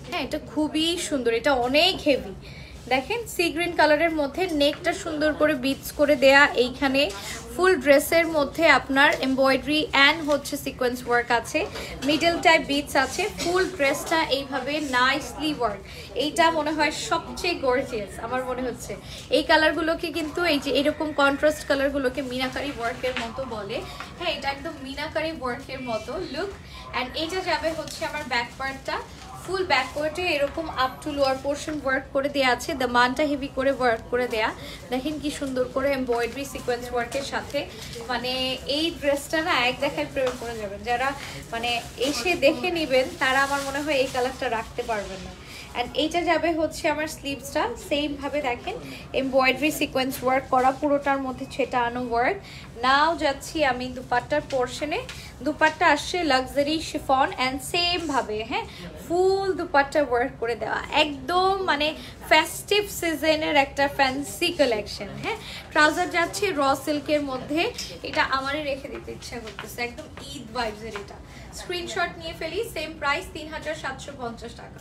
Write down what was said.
হ্যাঁ এটা খুবই সুন্দর, এটা অনেক হেভি। দেখেন সি গ্রিন কালারের মধ্যে নেকটা সুন্দর করে বিটস করে দেয়া, এইখানে ফুল ড্রেসের মধ্যে আপনার এমব্রয়ডারি অ্যান্ড হচ্ছে সিকোয়েন্স ওয়ার্ক আছে, মিডল টাইপ বিটস আছে, ফুল ড্রেসটা এইভাবে নাইসলি ওয়ার্ক। এইটা মনে হয় সবচেয়ে গর্জিয়াস আমার মনে হচ্ছে। এই কালারগুলোকে কিন্তু এই যে এরকম কন্ট্রাস্ট কালারগুলোকে মিনাকারি ওয়ার্কের মতো বলে। হ্যাঁ এটা একদম মিনাকারি ওয়ার্কের মতো লুক। অ্যান্ড এটা যাবে হচ্ছে আমার ব্যাক পার্টটা, ফুল ব্যাকওয়ার্ডে এরকম up to lower portion work করে দেয়া আছে, দামানটা হেভি করে ওয়ার্ক করে দেয়া। দেখেন কি সুন্দর করে এমব্রয়ডারি সিকোয়েন্স ওয়ার্কের সাথে, মানে এই ড্রেসটা না এক দেখায় প্রেমে পড়ে যাবেন। যারা মানে এসে দেখে নেবেন তারা আমার মনে হয় এই কালারটা রাখতে পারবেন না। অ্যান্ড এইটা যাবে হচ্ছে আমার স্লিভসটা সেম ভাবে দেখেন এমব্রয়ডারি সিকোয়েন্স ওয়ার্ক করা, পুরোটার মধ্যে ছেটানো ওয়ার্ক। নাও যাচ্ছি আমি দুপাট্টার পোর্শনে। দুপাট্টা আসছে লাক্সারি শিফন অ্যান্ড সেম ভাবে হ্যাঁ ফুল দুপাট্টা ওয়ার্ক করে দেওয়া, একদম মানে ফেস্টিভ সিজনের একটা ফ্যান্সি কালেকশন। হ্যাঁ ট্রাউজার যাচ্ছে র সিল্কের মধ্যে, এটা আমারই রেখে দিতে ইচ্ছা করতেছে, একদম ঈদ ভাইবসের। এটা স্ক্রিনশট নিয়ে ফেলি, সেম প্রাইস 3750 টাকা।